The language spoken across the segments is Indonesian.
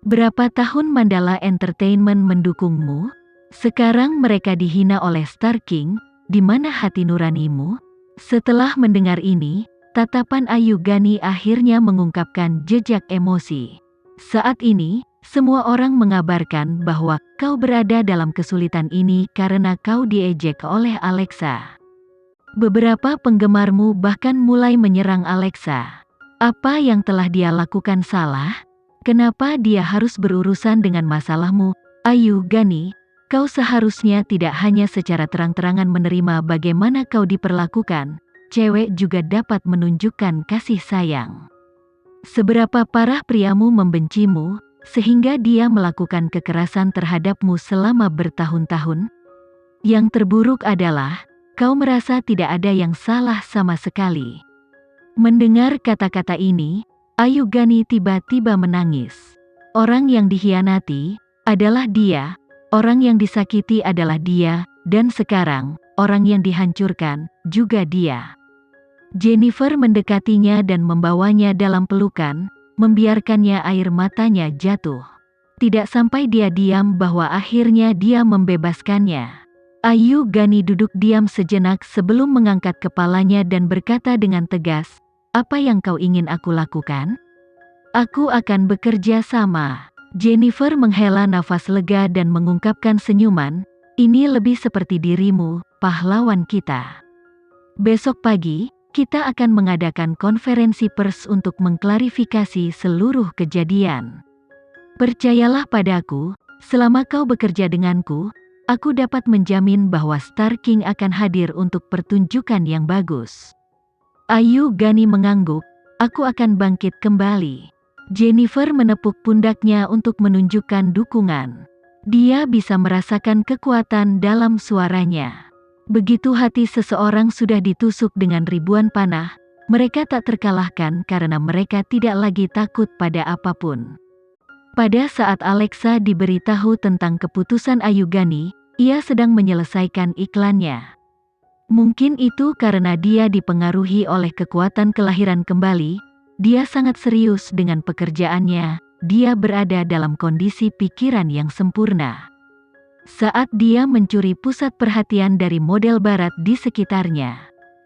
Berapa tahun Mandala Entertainment mendukungmu? Sekarang mereka dihina oleh Star King, di mana hati nuranimu? Setelah mendengar ini, tatapan Ayu Gani akhirnya mengungkapkan jejak emosi. Saat ini, semua orang mengabarkan bahwa kau berada dalam kesulitan ini karena kau diejek oleh Alexa. Beberapa penggemarmu bahkan mulai menyerang Alexa. Apa yang telah dia lakukan salah? Kenapa dia harus berurusan dengan masalahmu? Ayu Gani, kau seharusnya tidak hanya secara terang-terangan menerima bagaimana kau diperlakukan. Cewek juga dapat menunjukkan kasih sayang. Seberapa parah priamu membencimu, sehingga dia melakukan kekerasan terhadapmu selama bertahun-tahun? Yang terburuk adalah, kau merasa tidak ada yang salah sama sekali. Mendengar kata-kata ini, Ayu Gani tiba-tiba menangis. Orang yang dikhianati adalah dia, orang yang disakiti adalah dia, dan sekarang, orang yang dihancurkan juga dia. Jennifer mendekatinya dan membawanya dalam pelukan, membiarkannya air matanya jatuh. Tidak sampai dia diam bahwa akhirnya dia membebaskannya. Ayu Gani duduk diam sejenak sebelum mengangkat kepalanya dan berkata dengan tegas, "Apa yang kau ingin aku lakukan? Aku akan bekerja sama." Jennifer menghela nafas lega dan mengungkapkan senyuman, "Ini lebih seperti dirimu, pahlawan kita. Besok pagi, kita akan mengadakan konferensi pers untuk mengklarifikasi seluruh kejadian. Percayalah padaku, selama kau bekerja denganku, aku dapat menjamin bahwa Star King akan hadir untuk pertunjukan yang bagus." Ayu Gani mengangguk, "Aku akan bangkit kembali." Jennifer menepuk pundaknya untuk menunjukkan dukungan. Dia bisa merasakan kekuatan dalam suaranya. Begitu hati seseorang sudah ditusuk dengan ribuan panah, mereka tak terkalahkan karena mereka tidak lagi takut pada apapun. Pada saat Alexa diberitahu tentang keputusan Ayu Gani, ia sedang menyelesaikan iklannya. Mungkin itu karena dia dipengaruhi oleh kekuatan kelahiran kembali, dia sangat serius dengan pekerjaannya, dia berada dalam kondisi pikiran yang sempurna. Saat dia mencuri pusat perhatian dari model barat di sekitarnya.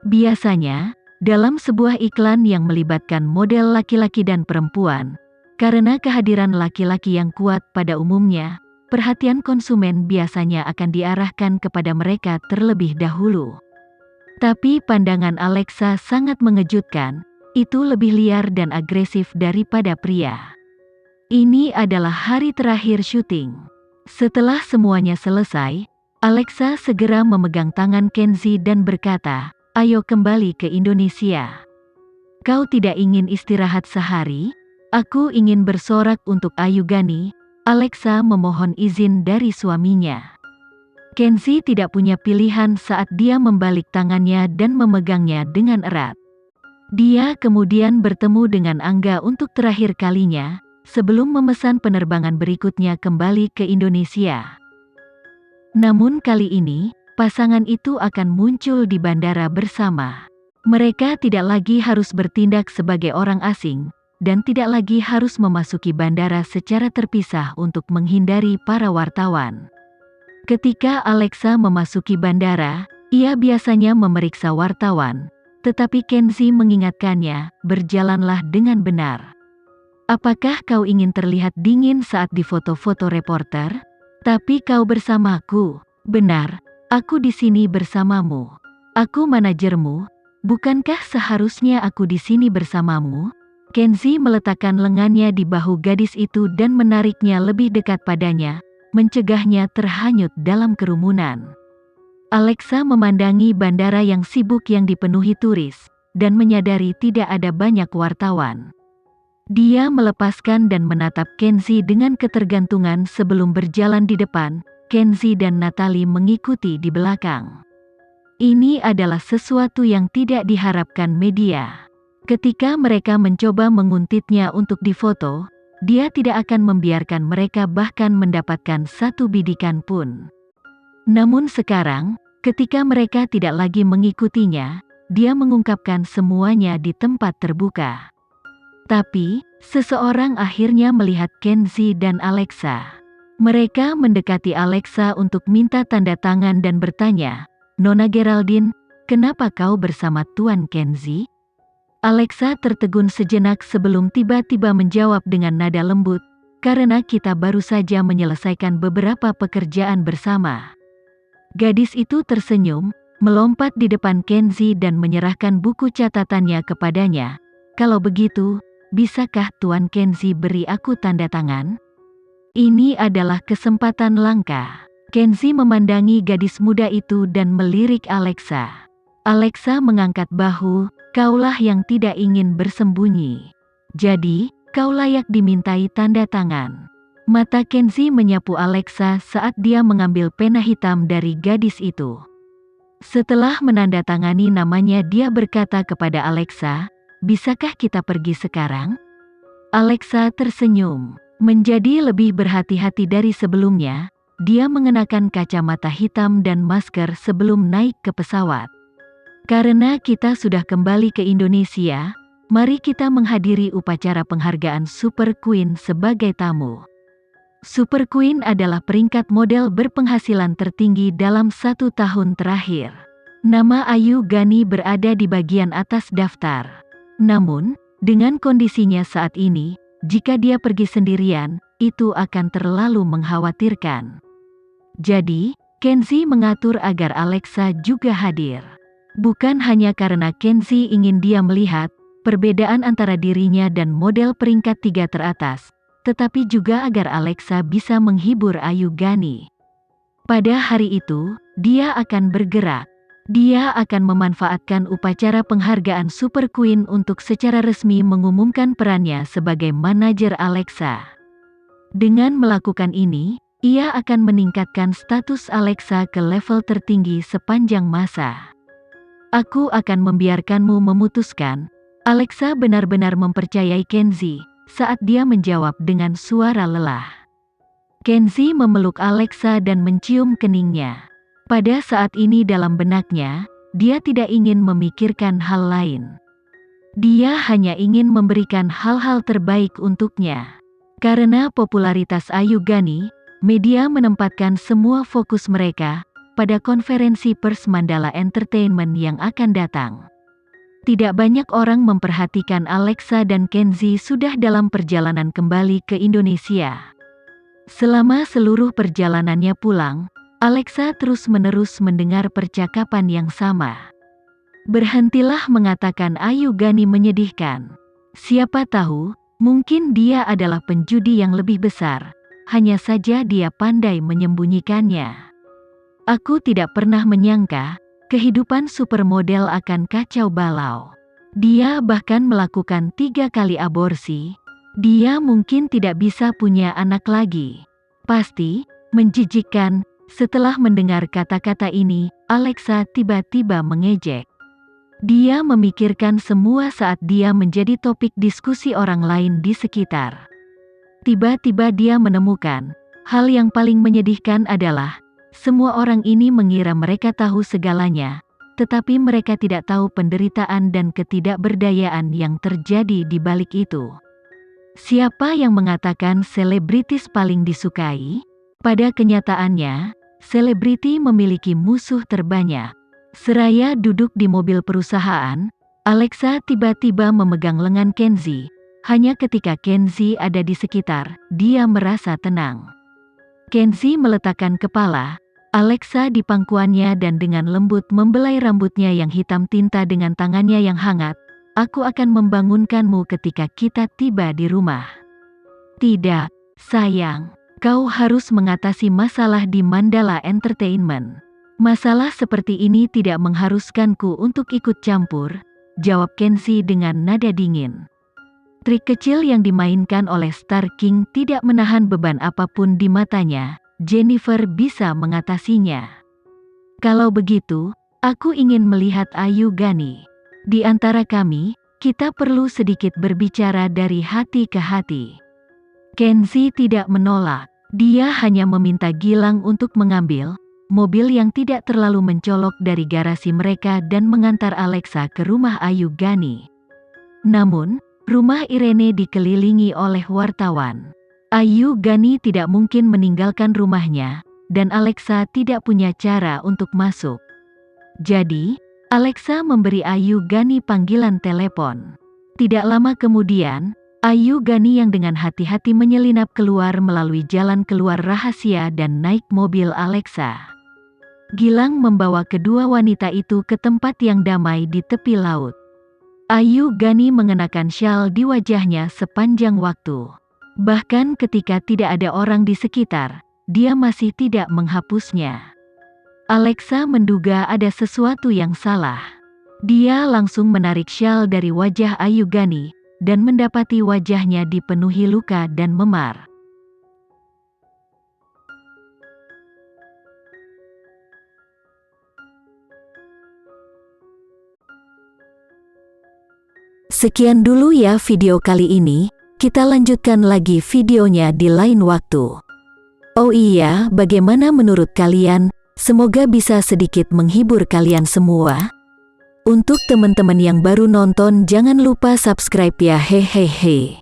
Biasanya, dalam sebuah iklan yang melibatkan model laki-laki dan perempuan, karena kehadiran laki-laki yang kuat pada umumnya, perhatian konsumen biasanya akan diarahkan kepada mereka terlebih dahulu. Tapi pandangan Alexa sangat mengejutkan, itu lebih liar dan agresif daripada pria. Ini adalah hari terakhir syuting. Setelah semuanya selesai, Alexa segera memegang tangan Kenzie dan berkata, "Ayo kembali ke Indonesia. Kau tidak ingin istirahat sehari?" "Aku ingin bersorak untuk Ayu Gani." Alexa memohon izin dari suaminya. Kenzie tidak punya pilihan saat dia membalik tangannya dan memegangnya dengan erat. Dia kemudian bertemu dengan Angga untuk terakhir kalinya, sebelum memesan penerbangan berikutnya kembali ke Indonesia. Namun kali ini, pasangan itu akan muncul di bandara bersama. Mereka tidak lagi harus bertindak sebagai orang asing, dan tidak lagi harus memasuki bandara secara terpisah untuk menghindari para wartawan. Ketika Alexa memasuki bandara, ia biasanya memeriksa wartawan. Tetapi Kenzie mengingatkannya, "Berjalanlah dengan benar. Apakah kau ingin terlihat dingin saat difoto-foto reporter? Tapi kau bersamaku." "Benar, aku di sini bersamamu. Aku manajermu, bukankah seharusnya aku di sini bersamamu?" Kenzie meletakkan lengannya di bahu gadis itu dan menariknya lebih dekat padanya, mencegahnya terhanyut dalam kerumunan. Alexa memandangi bandara yang sibuk yang dipenuhi turis, dan menyadari tidak ada banyak wartawan. Dia melepaskan dan menatap Kenzie dengan ketergantungan sebelum berjalan di depan. Kenzie dan Natalie mengikuti di belakang. Ini adalah sesuatu yang tidak diharapkan media. Ketika mereka mencoba menguntitnya untuk difoto, dia tidak akan membiarkan mereka bahkan mendapatkan satu bidikan pun. Namun sekarang, ketika mereka tidak lagi mengikutinya, dia mengungkapkan semuanya di tempat terbuka. Tapi, seseorang akhirnya melihat Kenzie dan Alexa. Mereka mendekati Alexa untuk minta tanda tangan dan bertanya, "Nona Geraldine, kenapa kau bersama Tuan Kenzie?" Alexa tertegun sejenak sebelum tiba-tiba menjawab dengan nada lembut, "Karena kita baru saja menyelesaikan beberapa pekerjaan bersama." Gadis itu tersenyum, melompat di depan Kenzie dan menyerahkan buku catatannya kepadanya. "Kalau begitu, bisakah Tuan Kenzie beri aku tanda tangan? Ini adalah kesempatan langka." Kenzie memandangi gadis muda itu dan melirik Alexa. Alexa mengangkat bahu, "Kaulah yang tidak ingin bersembunyi. Jadi, kau layak dimintai tanda tangan." Mata Kenzie menyapu Alexa saat dia mengambil pena hitam dari gadis itu. Setelah menandatangani namanya, dia berkata kepada Alexa, "Bisakah kita pergi sekarang?" Alexa tersenyum. Menjadi lebih berhati-hati dari sebelumnya, dia mengenakan kacamata hitam dan masker sebelum naik ke pesawat. "Karena kita sudah kembali ke Indonesia, mari kita menghadiri upacara penghargaan Super Queen sebagai tamu." Super Queen adalah peringkat model berpenghasilan tertinggi dalam 1 tahun terakhir. Nama Ayu Gani berada di bagian atas daftar. Namun, dengan kondisinya saat ini, jika dia pergi sendirian, itu akan terlalu mengkhawatirkan. Jadi, Kenzie mengatur agar Alexa juga hadir. Bukan hanya karena Kenzie ingin dia melihat perbedaan antara dirinya dan model peringkat 3 teratas, tetapi juga agar Alexa bisa menghibur Ayu Gani. Pada hari itu, dia akan bergerak. Dia akan memanfaatkan upacara penghargaan Super Queen untuk secara resmi mengumumkan perannya sebagai manajer Alexa. Dengan melakukan ini, ia akan meningkatkan status Alexa ke level tertinggi sepanjang masa. "Aku akan membiarkanmu memutuskan." Alexa benar-benar mempercayai Kenzie saat dia menjawab dengan suara lelah. Kenzie memeluk Alexa dan mencium keningnya. Pada saat ini dalam benaknya, dia tidak ingin memikirkan hal lain. Dia hanya ingin memberikan hal-hal terbaik untuknya. Karena popularitas Ayu Gani, media menempatkan semua fokus mereka pada konferensi pers Mandala Entertainment yang akan datang. Tidak banyak orang memperhatikan Alexa dan Kenzie sudah dalam perjalanan kembali ke Indonesia. Selama seluruh perjalanannya pulang, Alexa terus-menerus mendengar percakapan yang sama. "Berhentilah mengatakan Ayu Gani menyedihkan. Siapa tahu, mungkin dia adalah penjudi yang lebih besar, hanya saja dia pandai menyembunyikannya. Aku tidak pernah menyangka, kehidupan supermodel akan kacau balau. Dia bahkan melakukan 3 kali aborsi. Dia mungkin tidak bisa punya anak lagi. Pasti menjijikkan." Setelah mendengar kata-kata ini, Alexa tiba-tiba mengejek. Dia memikirkan semua saat dia menjadi topik diskusi orang lain di sekitar. Tiba-tiba dia menemukan, hal yang paling menyedihkan adalah, semua orang ini mengira mereka tahu segalanya, tetapi mereka tidak tahu penderitaan dan ketidakberdayaan yang terjadi di balik itu. Siapa yang mengatakan selebritis paling disukai? Pada kenyataannya, selebriti memiliki musuh terbanyak. Seraya duduk di mobil perusahaan, Alexa tiba-tiba memegang lengan Kenzie. Hanya ketika Kenzie ada di sekitar, dia merasa tenang. Kenzie meletakkan kepala Alexa di pangkuannya dan dengan lembut membelai rambutnya yang hitam tinta dengan tangannya yang hangat. "Aku akan membangunkanmu ketika kita tiba di rumah." "Tidak, sayang. Kau harus mengatasi masalah di Mandala Entertainment. Masalah seperti ini tidak mengharuskanku untuk ikut campur," jawab Kenzie dengan nada dingin. Trik kecil yang dimainkan oleh Star King tidak menahan beban apapun di matanya. Jennifer bisa mengatasinya. "Kalau begitu, aku ingin melihat Ayu Gani. Di antara kami, kita perlu sedikit berbicara dari hati ke hati." Kenzie tidak menolak. Dia hanya meminta Gilang untuk mengambil mobil yang tidak terlalu mencolok dari garasi mereka dan mengantar Alexa ke rumah Ayu Gani. Namun, Rumah Irene dikelilingi oleh wartawan. Ayu Gani tidak mungkin meninggalkan rumahnya, dan Alexa tidak punya cara untuk masuk. Jadi, Alexa memberi Ayu Gani panggilan telepon. Tidak lama kemudian, Ayu Gani yang dengan hati-hati menyelinap keluar melalui jalan keluar rahasia dan naik mobil Alexa. Gilang membawa kedua wanita itu ke tempat yang damai di tepi laut. Ayu Gani mengenakan syal di wajahnya sepanjang waktu. Bahkan ketika tidak ada orang di sekitar, dia masih tidak menghapusnya. Alexa menduga ada sesuatu yang salah. Dia langsung menarik syal dari wajah Ayu Gani, dan mendapati wajahnya dipenuhi luka dan memar. Sekian dulu ya video kali ini, kita lanjutkan lagi videonya di lain waktu. Oh iya, bagaimana menurut kalian? Semoga bisa sedikit menghibur kalian semua. Untuk teman-teman yang baru nonton, jangan lupa subscribe ya, hehehe.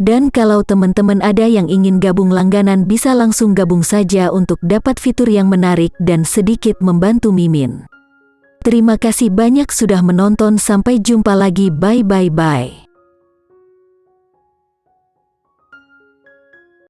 Dan kalau teman-teman ada yang ingin gabung langganan, bisa langsung gabung saja untuk dapat fitur yang menarik dan sedikit membantu Mimin. Terima kasih banyak sudah menonton, sampai jumpa lagi, bye.